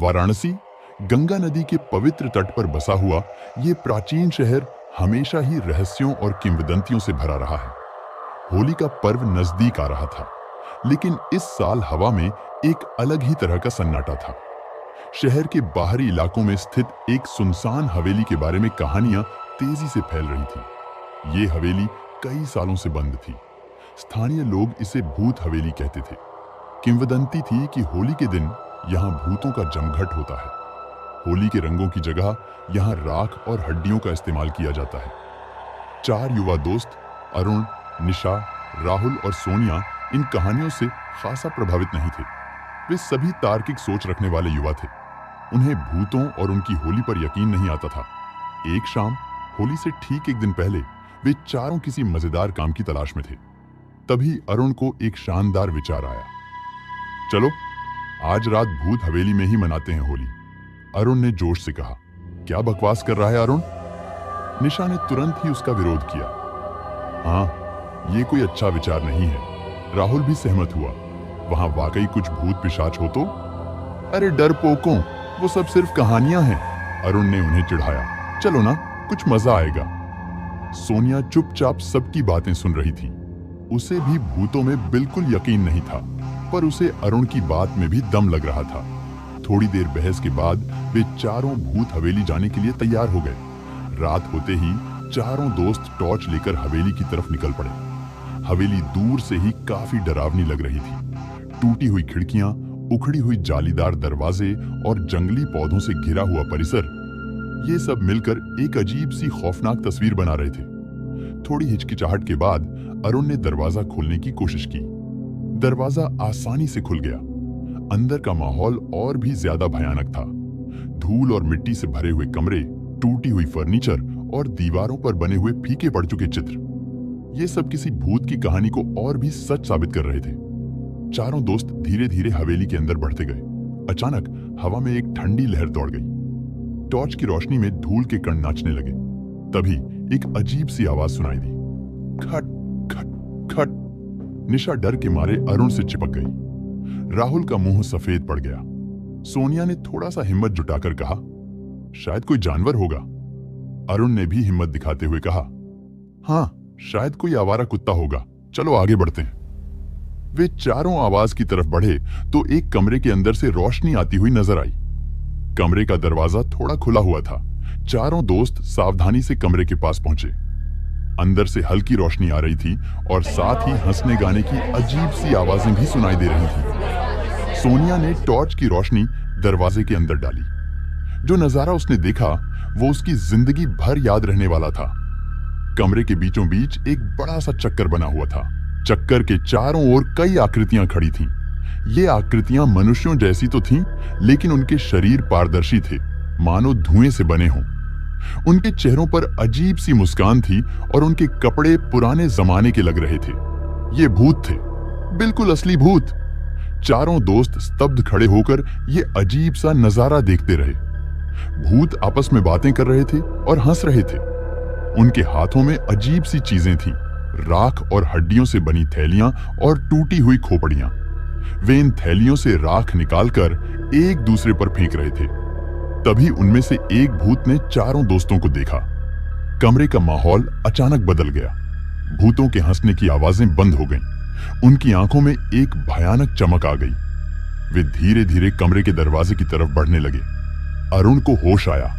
वाराणसी, गंगा नदी के पवित्र तट पर बसा हुआ ये प्राचीन शहर हमेशा ही रहस्यों और किंवदंतियों से भरा रहा है। होली का पर्व नजदीक आ रहा था, लेकिन इस साल हवा में एक अलग ही तरह का सन्नाटा था। शहर के बाहरी इलाकों में स्थित एक सुनसान हवेली के बारे में कहानियां तेजी से फैल रही थी। ये हवेली कई सालों से बंद थी। स्थानीय लोग इसे भूत हवेली कहते थे। किंवदंती थी कि होली के दिन यहाँ भूतों का जमघट होता है। होली के रंगों की जगह यहाँ राख और हड्डियों का इस्तेमाल किया जाता है। 4 युवा दोस्त अरुण, निशा, राहुल और सोनिया इन कहानियों से खासा प्रभावित नहीं थे। वे सभी तार्किक सोच रखने वाले युवा थे। उन्हें भूतों और उनकी होली पर यकीन नहीं आता था। एक शाम, होली से ठीक एक दिन पहले, वे चारों किसी मजेदार काम की तलाश में थे। तभी अरुण को एक शानदार विचार आया। चलो, आज रात भूत हवेली में ही मनाते हैं होली, अरुण ने जोश से कहा। क्या बकवास कर रहा है अरुण? निशा ने तुरंत ही उसका विरोध किया। हाँ, ये कोई अच्छा विचार नहीं है। राहुल भी सहमत हुआ। वहां वाकई कुछ भूत पिशाच हो तो? अरे डरपोकों, वो सब सिर्फ कहानियां हैं, अरुण ने उन्हें चिढ़ाया। चलो ना, कुछ मजा आएगा। सोनिया चुपचाप सबकी बातें सुन रही थी। उसे भी भूतों में बिल्कुल यकीन नहीं था, पर उसे अरुण की बात में भी दम लग रहा था। थोड़ी देर बहस के बाद वे चारों भूत हवेली जाने के लिए तैयार हो गए। रात होते ही चारों दोस्त टॉर्च लेकर हवेली की तरफ निकल पड़े। हवेली दूर से ही काफी डरावनी लग रही थी। टूटी हुई खिड़कियां, उखड़ी हुई जालीदार दरवाजे और जंगली पौधों से घिरा हुआ परिसर, ये सब मिलकर एक अजीब सी खौफनाक तस्वीर बना रहे थे। थोड़ी हिचकिचाहट के बाद अरुण ने दरवाजा खोलने की कोशिश की। दरवाजा आसानी से खुल गया। अंदर का माहौल और भी ज्यादा भयानक था। धूल और मिट्टी से भरे हुए कमरे, टूटी हुई फर्नीचर और दीवारों पर बने हुए फीके पड़ चुके चित्र, ये सब किसी भूत की कहानी को और भी सच साबित कर रहे थे। चारों दोस्त धीरे धीरे हवेली के अंदर बढ़ते गए। अचानक हवा में एक ठंडी लहर दौड़ गई। टॉर्च की रोशनी में धूल के कण नाचने लगे। तभी एक अजीब सी आवाज सुनाई दी। खट खट खट। निशा डर के मारे अरुण से चिपक गई। राहुल का मुंह सफेद पड़ गया। सोनिया ने थोड़ा सा हिम्मत जुटाकर कहा, शायद कोई जानवर होगा। अरुण ने भी हिम्मत दिखाते हुए कहा, हाँ, शायद कोई आवारा कुत्ता होगा, चलो आगे बढ़ते हैं। वे चारों आवाज की तरफ बढ़े तो एक कमरे के अंदर से रोशनी आती हुई नजर आई। कमरे का दरवाजा थोड़ा खुला हुआ था। चारों दोस्त सावधानी से कमरे के पास पहुंचे। अंदर से हल्की रोशनी आ रही थी और साथ ही हंसने गाने की अजीब सी आवाजें भी सुनाई दे रही थी। सोनिया ने टॉर्च की रोशनी दरवाजे के अंदर डाली। जो नजारा उसने देखा वो उसकी जिंदगी भर याद रहने वाला था। कमरे के बीचों बीच एक बड़ा सा चक्कर बना हुआ था। चक्कर के चारों ओर कई आकृतियां खड़ी थीं। ये आकृतियां मनुष्यों जैसी तो थीं, लेकिन उनके शरीर पारदर्शी थे, मानो धुएं से बने हों। उनके चेहरों पर अजीब सी मुस्कान थी और उनके कपड़े पुराने जमाने के लग रहे थे। ये भूत थे, बिल्कुल असली भूत। चारों दोस्त स्तब्ध खड़े होकर ये अजीब सा नजारा देखते रहे। भूत आपस में बातें कर रहे थे और हंस रहे थे। उनके हाथों में अजीब सी चीजें थीं, राख और हड्डियों से बनी थैलियां और टूटी हुई खोपड़ियां। वे इन थैलियों से राख निकालकर एक दूसरे पर फेंक रहे थे। तभी उनमें से एक भूत ने चारों दोस्तों को देखा। कमरे का माहौल अचानक बदल गया। भूतों के हंसने की आवाजें बंद हो गईं। उनकी आंखों में एक भयानक चमक आ गई। वे धीरे धीरे कमरे के दरवाजे की तरफ बढ़ने लगे। अरुण को होश आया।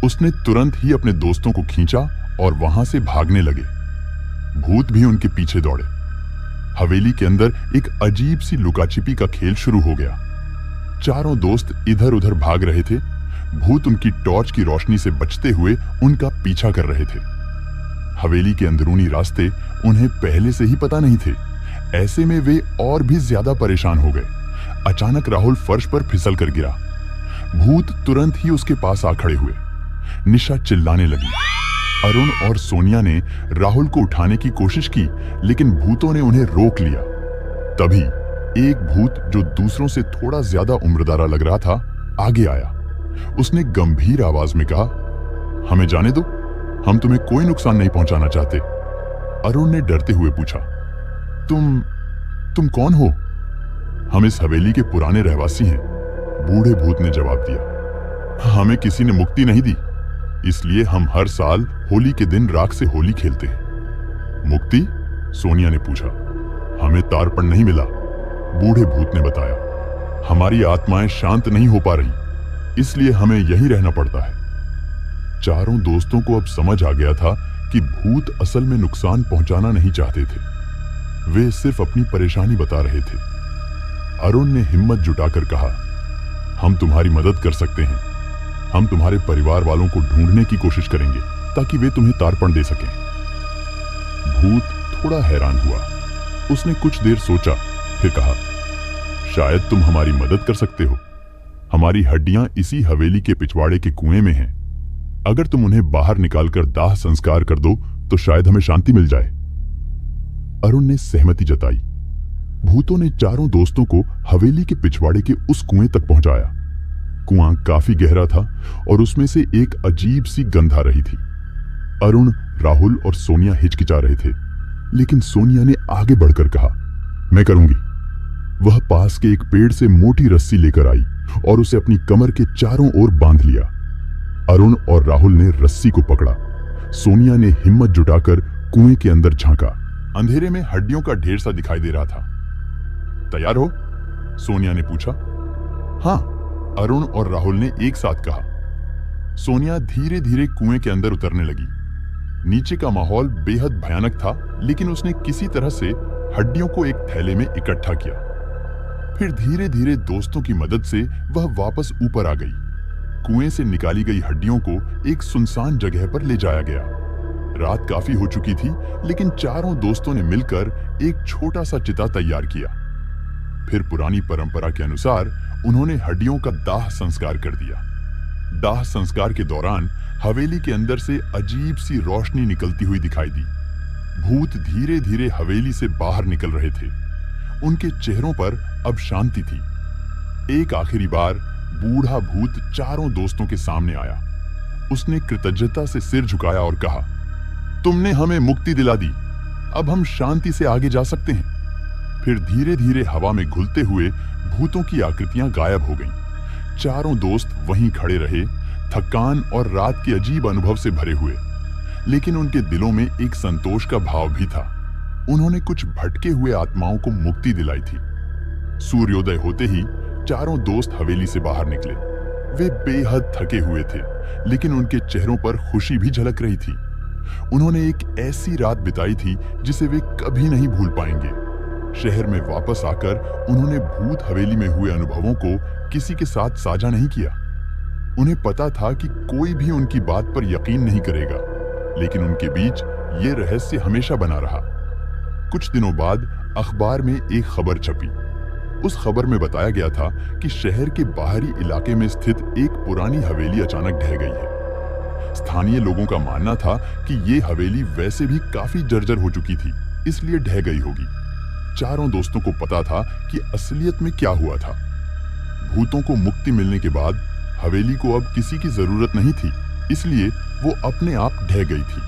उसने तुरंत ही अपने दोस्तों को खींचा और वहां से भागने लगे। भूत भी उनके पीछे दौड़े। हवेली के अंदर एक अजीब सी लुकाछिपी का खेल शुरू हो गया। चारों दोस्त इधर उधर भाग रहे थे। भूत उनकी टॉर्च की रोशनी से बचते हुए उनका पीछा कर रहे थे। हवेली के अंदरूनी रास्ते उन्हें पहले से ही पता नहीं थे। ऐसे में वे और भी ज्यादा परेशान हो गए। अचानक राहुल फर्श पर फिसल कर गिरा। भूत तुरंत ही उसके पास आ खड़े हुए। निशा चिल्लाने लगी। अरुण और सोनिया ने राहुल को उठाने की कोशिश की, लेकिन भूतों ने उन्हें रोक लिया। तभी एक भूत जो दूसरों से थोड़ा ज्यादा उम्रदारा लग रहा था, आगे आया। उसने गंभीर आवाज में कहा, हमें जाने दो, हम तुम्हें कोई नुकसान नहीं पहुंचाना चाहते। अरुण ने डरते हुए पूछा, तुम कौन हो? हम इस हवेली के पुराने रहवासी हैं, बूढ़े भूत ने जवाब दिया, हमें किसी ने मुक्ति नहीं दी, इसलिए हम हर साल होली के दिन राख से होली खेलते हैं। मुक्ति? सोनिया ने पूछा। हमें तारपण नहीं मिला, बूढ़े भूत ने बताया। हमारी आत्माएं शांत नहीं हो पा रही, इसलिए हमें यहीं रहना पड़ता है। चारों दोस्तों को अब समझ आ गया था कि भूत असल में नुकसान पहुंचाना नहीं चाहते थे, वे सिर्फ अपनी परेशानी बता रहे थे। अरुण ने हिम्मत जुटाकर कहा, हम तुम्हारी मदद कर सकते हैं। हम तुम्हारे परिवार वालों को ढूंढने की कोशिश करेंगे ताकि वे तुम्हें तारपण दे सकें। भूत थोड़ा हैरान हुआ। उसने कुछ देर सोचा, फिर कहा, शायद तुम हमारी मदद कर सकते हो। हमारी हड्डियां इसी हवेली के पिछवाड़े के कुएं में हैं। अगर तुम उन्हें बाहर निकालकर दाह संस्कार कर दो तो शायद हमें शांति मिल जाए। अरुण ने सहमति जताई। भूतों ने चारों दोस्तों को हवेली के पिछवाड़े के उस कुएं तक पहुंचाया। कुआं काफी गहरा था और उसमें से एक अजीब सी गंध आ रही थी। अरुण, राहुल और सोनिया हिचकिचा रहे थे, लेकिन सोनिया ने आगे बढ़कर कहा, मैं करूंगी। वह पास के एक पेड़ से मोटी रस्सी लेकर आई और उसे अपनी कमर के चारों ओर बांध लिया। अरुण और राहुल ने रस्सी को पकड़ा। सोनिया ने हिम्मत जुटाकर कुएं के अंदर झांका। अंधेरे में हड्डियों का ढेर सा दिखाई दे रहा था। तैयार हो? सोनिया ने पूछा। हाँ, अरुण और राहुल ने एक साथ कहा। सोनिया धीरे धीरे कुएं के अंदर उतरने लगी। नीचे का माहौल बेहद भयानक था, लेकिन उसने किसी तरह से हड्डियों को एक थैले में इकट्ठा किया। फिर धीरे धीरे दोस्तों की मदद से वह वापस ऊपर आ गई। कुएं से निकाली गई हड्डियों को एक सुनसान जगह पर ले जाया गया। रात काफी हो चुकी थी, लेकिन चारों दोस्तों ने मिलकर एक छोटा सा चिता तैयार किया। फिर पुरानी परंपरा के अनुसार उन्होंने हड्डियों का दाह संस्कार कर दिया। दाह संस्कार के दौरान हवेली के अंदर से अजीब सी रोशनी निकलती हुई दिखाई दी। भूत धीरे धीरे हवेली से बाहर निकल रहे थे। उनके चेहरों पर अब शांति थी। एक आखिरी बार बूढ़ा भूत चारों दोस्तों के सामने आया। उसने कृतज्ञता से सिर झुकाया और कहा, तुमने हमें मुक्ति दिला दी, अब हम शांति से आगे जा सकते हैं। फिर धीरे धीरे हवा में घुलते हुए भूतों की आकृतियां गायब हो गईं। चारों दोस्त वहीं खड़े रहे, थकान और रात के अजीब अनुभव से भरे हुए, लेकिन उनके दिलों में एक संतोष का भाव भी था। उन्होंने कुछ भटके हुए आत्माओं को मुक्ति दिलाई थी। सूर्योदय होते ही चारों दोस्त हवेली से बाहर निकले। वे बेहद थके हुए थे, लेकिन उनके चेहरों पर खुशी भी झलक रही थी। उन्होंने एक ऐसी रात बिताई थी जिसे वे कभी नहीं भूल पाएंगे। शहर में वापस आकर उन्होंने भूत हवेली में हुए अनुभवों को किसी के साथ साझा नहीं किया। उन्हें पता था कि कोई भी उनकी बात पर यकीन नहीं करेगा, लेकिन उनके बीच ये रहस्य हमेशा बना रहा। कुछ दिनों बाद अखबार में एक खबर छपी। उस खबर में बताया गया था कि शहर के बाहरी इलाके में स्थित एक पुरानी हवेली अचानक ढह गई है। स्थानीय लोगों का मानना था कि ये हवेली वैसे भी काफी जर्जर हो चुकी थी, इसलिए ढह गई होगी। चारों दोस्तों को पता था कि असलियत में क्या हुआ था। भूतों को मुक्ति मिलने के बाद हवेली को अब किसी की जरूरत नहीं थी, इसलिए वो अपने आप ढह गई थी।